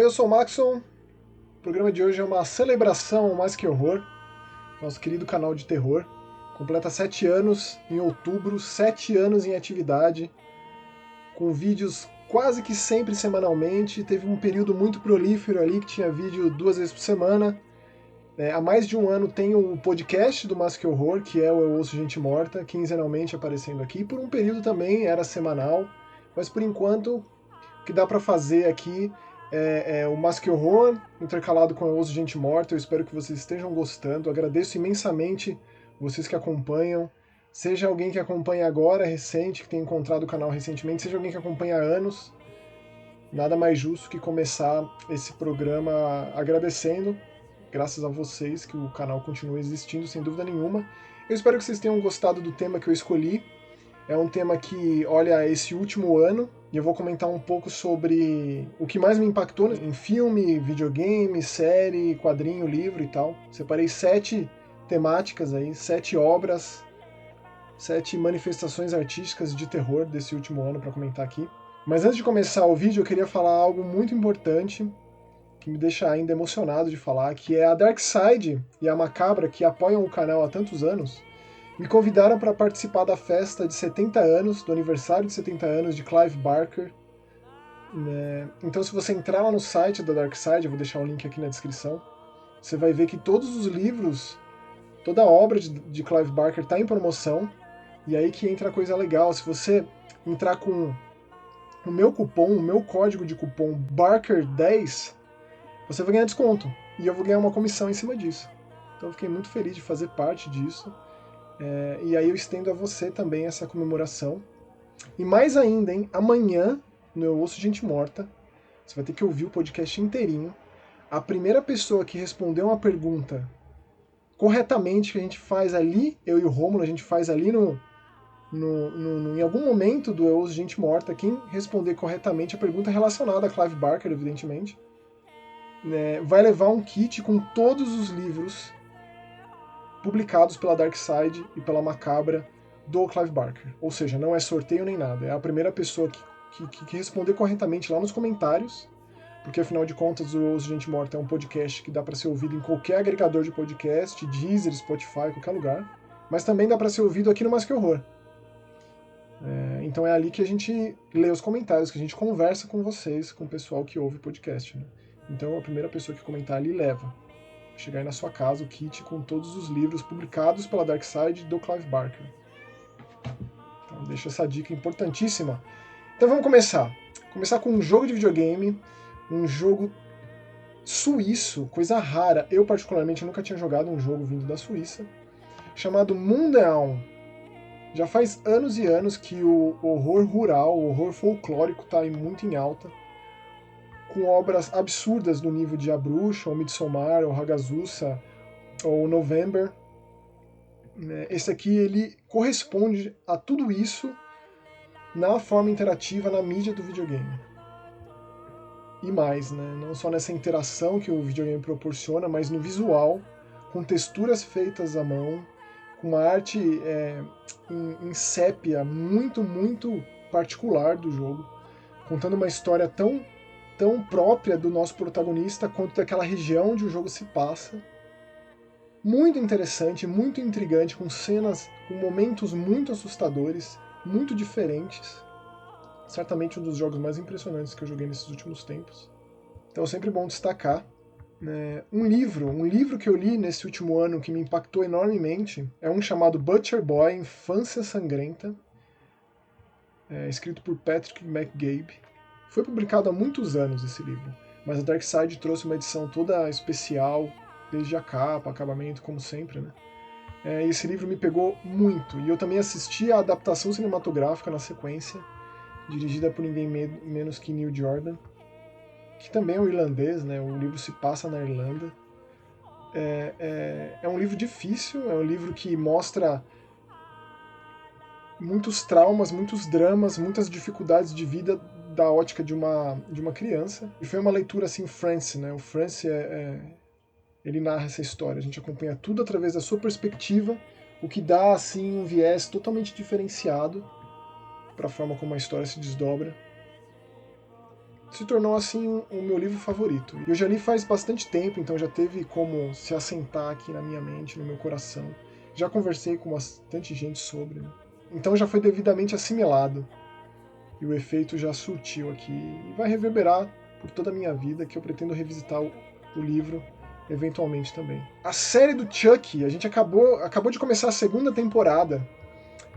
Oi, eu sou o Maxon. O programa de hoje é uma celebração ao Mais Que Horror, nosso querido canal de terror. Completa 7 anos em outubro, 7 anos em atividade, com vídeos quase que sempre semanalmente. Teve um período muito prolífero ali que tinha vídeo 2 vezes por semana. Há mais de um ano tem o podcast do Mais Que Horror, que é o Eu Ouço Gente Morta, quinzenalmente aparecendo aqui. Por um período também era semanal, mas por enquanto o que dá para fazer aqui é o Mais Que Horror intercalado com Eu Ouço Gente Morta. Eu espero que vocês estejam gostando. Agradeço imensamente vocês que acompanham. Seja alguém que acompanha agora, recente, que tem encontrado o canal recentemente, seja alguém que acompanha há anos. Nada mais justo que começar esse programa agradecendo, graças a vocês, que o canal continua existindo, sem dúvida nenhuma. Eu espero que vocês tenham gostado do tema que eu escolhi. É um tema que olha esse último ano, e eu vou comentar um pouco sobre o que mais me impactou em filme, videogame, série, quadrinho, livro e tal. Separei 7 temáticas aí, 7 obras, 7 manifestações artísticas de terror desse último ano para comentar aqui. Mas antes de começar o vídeo, eu queria falar algo muito importante, que me deixa ainda emocionado de falar, que é a Darkside e a Macabra, que apoiam o canal há tantos anos, me convidaram para participar da festa de 70 anos, do aniversário de 70 anos de Clive Barker. Então, se você entrar lá no site da Darkside, eu vou deixar o link aqui na descrição, você vai ver que todos os livros, toda a obra de Clive Barker está em promoção, e aí que entra a coisa legal. Se você entrar com o meu cupom, o meu código de cupom Barker10, você vai ganhar desconto, e eu vou ganhar uma comissão em cima disso. Então eu fiquei muito feliz de fazer parte disso. E aí eu estendo a você também essa comemoração. E mais ainda, hein? Amanhã, no Eu Ouço Gente Morta, você vai ter que ouvir o podcast inteirinho. A primeira pessoa que responder uma pergunta corretamente, que a gente faz ali, eu e o Rômulo, a gente faz ali em algum momento do Eu Ouço Gente Morta, quem responder corretamente a pergunta relacionada a Clive Barker, evidentemente, vai levar um kit com todos os livros publicados pela Darkside e pela Macabra do Clive Barker. Ou seja, não é sorteio nem nada. É a primeira pessoa que responder corretamente lá nos comentários, porque afinal de contas o Ouço Gente Morta é um podcast que dá para ser ouvido em qualquer agregador de podcast, Deezer, Spotify, qualquer lugar, mas também dá para ser ouvido aqui no Mais Que Horror. Então é ali que a gente lê os comentários, que a gente conversa com vocês, com o pessoal que ouve podcast. Né? Então a primeira pessoa que comentar ali leva. Chegar aí na sua casa o kit com todos os livros publicados pela Darkside do Clive Barker. Então deixa essa dica importantíssima. Então vamos começar. Começar com um jogo de videogame, um jogo suíço, coisa rara. Eu particularmente nunca tinha jogado um jogo vindo da Suíça, chamado Mundaun. Já faz anos e anos que o horror rural, o horror folclórico está muito em alta, com obras absurdas do nível de A Bruxa, ou Midsommar, ou Hagazussa, ou November. Esse aqui ele corresponde a tudo isso na forma interativa, na mídia do videogame. E mais, né? Não só nessa interação que o videogame proporciona, mas no visual, com texturas feitas à mão, com uma arte em sépia muito, muito particular do jogo, contando uma história tão própria do nosso protagonista quanto daquela região onde o jogo se passa. Muito interessante, muito intrigante, com cenas, com momentos muito assustadores, muito diferentes. Certamente um dos jogos mais impressionantes que eu joguei nesses últimos tempos. Então é sempre bom destacar. Um livro que eu li nesse último ano que me impactou enormemente é um chamado Butcher Boy, Infância Sangrenta, escrito por Patrick McGabe. Foi publicado há muitos anos esse livro, mas a Darkside trouxe uma edição toda especial, desde a capa, acabamento, como sempre, né? Esse livro me pegou muito, e eu também assisti a adaptação cinematográfica na sequência, dirigida por ninguém menos que Neil Jordan, que também é um irlandês, né? O livro se passa na Irlanda. É um livro difícil, é um livro que mostra muitos traumas, muitos dramas, muitas dificuldades de vida da ótica de uma criança. E foi uma leitura assim, Francis, né? O Francis ele narra essa história, a gente acompanha tudo através da sua perspectiva, o que dá assim um viés totalmente diferenciado para a forma como a história se desdobra. se tornou assim o meu livro favorito. Eu já li faz bastante tempo, então já teve como se assentar aqui na minha mente, no meu coração. Já conversei com bastante gente sobre, né? Então já foi devidamente assimilado. E o efeito já surtiu aqui e vai reverberar por toda a minha vida, que eu pretendo revisitar o livro eventualmente também. A série do Chuck, a gente acabou de começar a segunda temporada,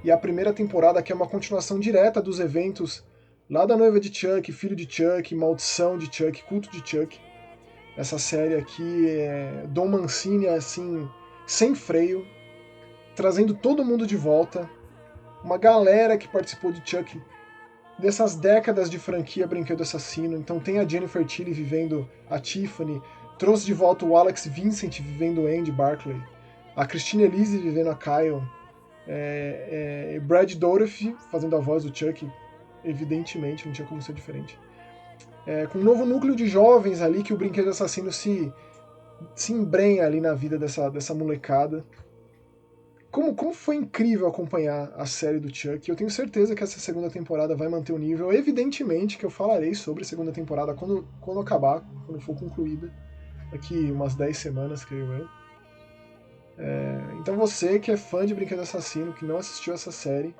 e a primeira temporada que é uma continuação direta dos eventos lá da Noiva de Chuck, Filho de Chuck, Maldição de Chuck, Culto de Chuck. Essa série aqui é Don Mancini, assim, sem freio, trazendo todo mundo de volta, uma galera que participou de Chuck dessas décadas de franquia Brinquedo Assassino. Então tem a Jennifer Tilly vivendo a Tiffany, trouxe de volta o Alex Vincent vivendo o Andy Barclay, a Christine Elise vivendo a Kyle, Brad Dourif fazendo a voz do Chuck, evidentemente, não tinha como ser diferente. Com um novo núcleo de jovens ali que o Brinquedo Assassino se embrenha ali na vida dessa molecada. Como foi incrível acompanhar a série do Chuck. Eu tenho certeza que essa segunda temporada vai manter o nível. Evidentemente que eu falarei sobre a segunda temporada quando acabar, quando for concluída. Daqui umas 10 semanas, creio eu. Então você que é fã de Brinquedo Assassino, que não assistiu essa série,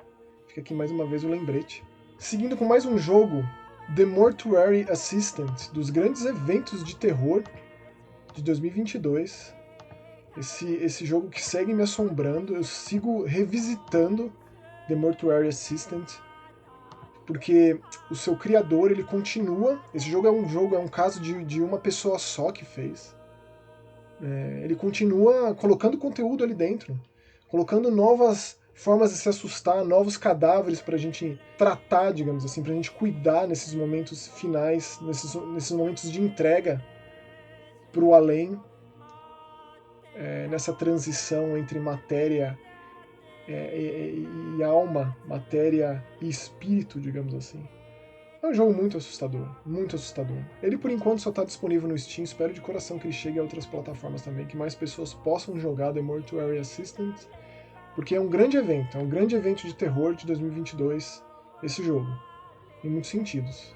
fica aqui mais uma vez o lembrete. Seguindo com mais um jogo, The Mortuary Assistant, dos grandes eventos de terror de 2022. Esse jogo que segue me assombrando, eu sigo revisitando The Mortuary Assistant, porque o seu criador, ele continua. Esse jogo é um caso de uma pessoa só que fez. Ele continua colocando conteúdo ali dentro, colocando novas formas de se assustar, novos cadáveres pra gente tratar, digamos assim, pra gente cuidar nesses momentos finais, nesses momentos de entrega pro além, nessa transição entre matéria e alma, matéria e espírito, digamos assim. É um jogo muito assustador, muito assustador. Ele por enquanto só está disponível no Steam, espero de coração que ele chegue a outras plataformas também, que mais pessoas possam jogar The Mortuary Assistant, porque é um grande evento de terror de 2022, esse jogo, em muitos sentidos.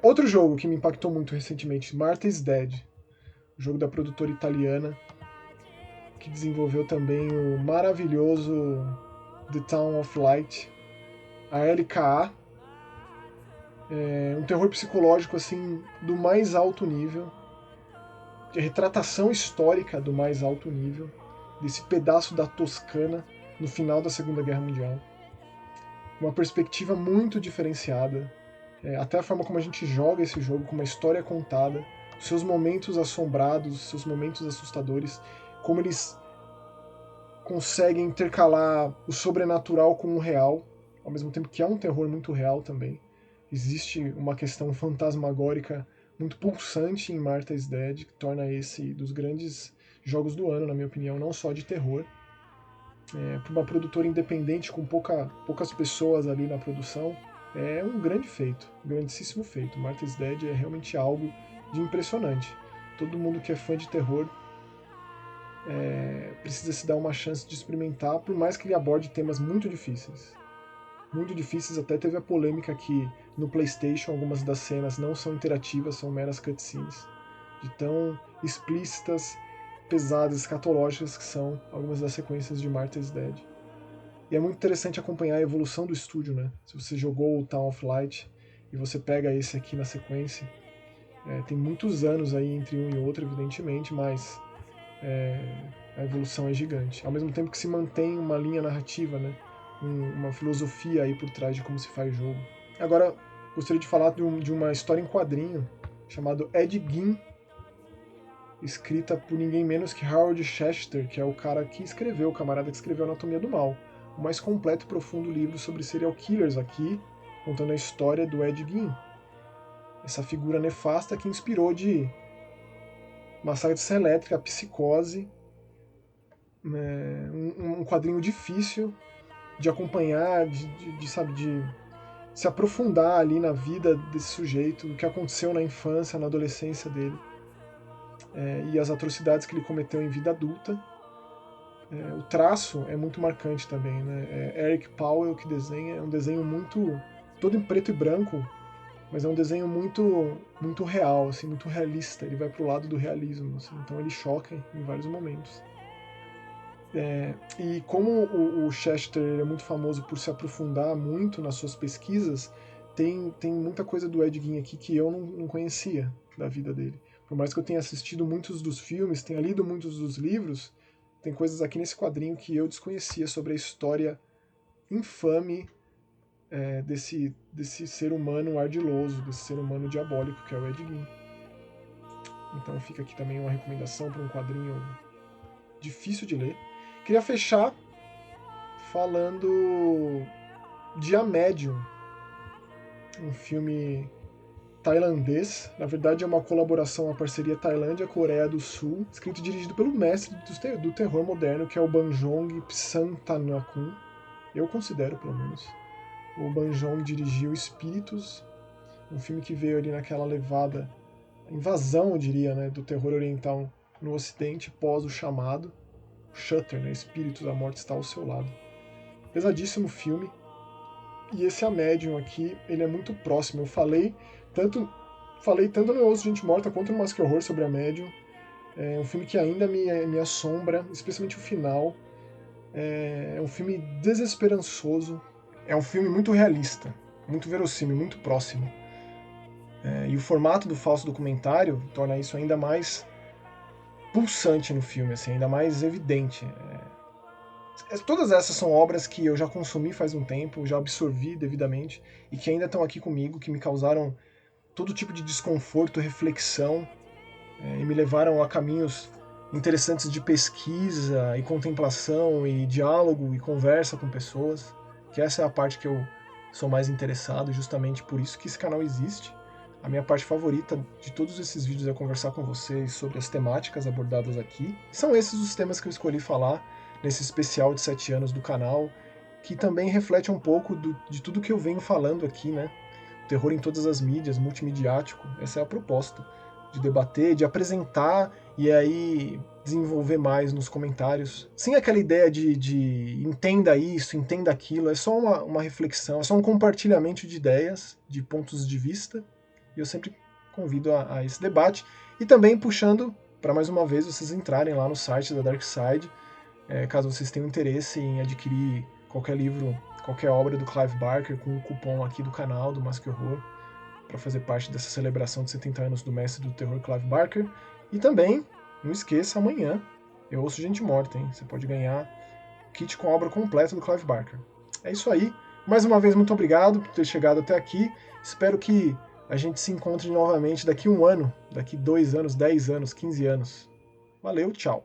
Outro jogo que me impactou muito recentemente, Martha is Dead, jogo da produtora italiana, que desenvolveu também o maravilhoso The Town of Light, a LKA, um terror psicológico assim do mais alto nível, de retratação histórica do mais alto nível, desse pedaço da Toscana no final da Segunda Guerra Mundial. Uma perspectiva muito diferenciada, até a forma como a gente joga esse jogo, com uma história contada, os seus momentos assombrados, os seus momentos assustadores, como eles conseguem intercalar o sobrenatural com o real, ao mesmo tempo que é um terror muito real também. Existe uma questão fantasmagórica muito pulsante em Martha is Dead, que torna esse dos grandes jogos do ano, na minha opinião, não só de terror. Para uma produtora independente com poucas pessoas ali na produção, é um grande feito, um grandíssimo feito. Martha is Dead é realmente algo de impressionante. Todo mundo que é fã de terror precisa se dar uma chance de experimentar, por mais que ele aborde temas muito difíceis. Muito difíceis, até teve a polêmica que no PlayStation algumas das cenas não são interativas, são meras cutscenes, de tão explícitas, pesadas, escatológicas que são algumas das sequências de Martha is Dead. E é muito interessante acompanhar a evolução do estúdio, né? Se você jogou o Town of Light e você pega esse aqui na sequência, tem muitos anos aí entre um e outro, evidentemente, mas a evolução é gigante. Ao mesmo tempo que se mantém uma linha narrativa, né? Uma filosofia aí por trás de como se faz jogo. Agora, gostaria de falar de uma história em quadrinho chamado Ed Gein, escrita por ninguém menos que Howard Chester, que é o cara que escreveu, o camarada que escreveu Anatomia do Mal, o mais completo e profundo livro sobre serial killers aqui, contando a história do Ed Gein, essa figura nefasta que inspirou de Massacre de Serra Elétrica, Psicose, um quadrinho difícil de acompanhar, de se aprofundar ali na vida desse sujeito, o que aconteceu na infância, na adolescência dele, e as atrocidades que ele cometeu em vida adulta. O traço é muito marcante também, né? Eric Powell que desenha, é um desenho muito todo em preto e branco, mas é um desenho muito real, assim, muito realista. Ele vai pro lado do realismo, assim, então ele choca em vários momentos. E como o Chester é muito famoso por se aprofundar muito nas suas pesquisas, tem muita coisa do Ed Gein aqui que eu não conhecia da vida dele. Por mais que eu tenha assistido muitos dos filmes, tenha lido muitos dos livros, tem coisas aqui nesse quadrinho que eu desconhecia sobre a história infame desse ser humano ardiloso, desse ser humano diabólico que é o Ed Gein. Então fica aqui também uma recomendação para um quadrinho difícil de ler. Queria fechar falando de A Medium, um filme tailandês. Na verdade é uma colaboração, uma parceria Tailândia-Coreia do Sul, escrito e dirigido pelo mestre do terror moderno, que é o Banjong Psantanakun. Eu considero, pelo menos. O Banjong dirigiu Espíritos, um filme que veio ali naquela levada, invasão, eu diria, né, do terror oriental no Ocidente, pós o chamado. Shutter, né, Espíritos, a morte está ao seu lado. Pesadíssimo filme. E esse A Medium aqui, ele é muito próximo. Eu falei tanto no Osso de Gente Morta quanto no Mask Horror sobre A Medium. É um filme que ainda me assombra, especialmente o final. É um filme desesperançoso. É um filme muito realista, muito verossímil, muito próximo. E o formato do falso documentário torna isso ainda mais pulsante no filme, assim, ainda mais evidente. Todas essas são obras que eu já consumi faz um tempo, já absorvi devidamente e que ainda estão aqui comigo, que me causaram todo tipo de desconforto, reflexão e me levaram a caminhos interessantes de pesquisa e contemplação e diálogo e conversa com pessoas, que essa é a parte que eu sou mais interessado, justamente por isso que esse canal existe. A minha parte favorita de todos esses vídeos é conversar com vocês sobre as temáticas abordadas aqui. São esses os temas que eu escolhi falar nesse especial de 7 anos do canal, que também reflete um pouco de tudo que eu venho falando aqui, né? Terror em todas as mídias, multimediático, essa é a proposta, de debater, de apresentar e aí desenvolver mais nos comentários, sem aquela ideia de entenda isso, entenda aquilo, é só uma reflexão, é só um compartilhamento de ideias, de pontos de vista, e eu sempre convido a esse debate, e também puxando para mais uma vez vocês entrarem lá no site da Dark Side, caso vocês tenham interesse em adquirir qualquer livro, qualquer obra do Clive Barker com o cupom aqui do canal, do Mask Horror, para fazer parte dessa celebração de 70 anos do mestre do terror Clive Barker. E também, não esqueça, amanhã eu ouço Gente Morta, hein? Você pode ganhar o kit com a obra completa do Clive Barker. É isso aí. Mais uma vez, muito obrigado por ter chegado até aqui. Espero que a gente se encontre novamente daqui 1 ano, daqui 2 anos, 10 anos, 15 anos. Valeu, tchau!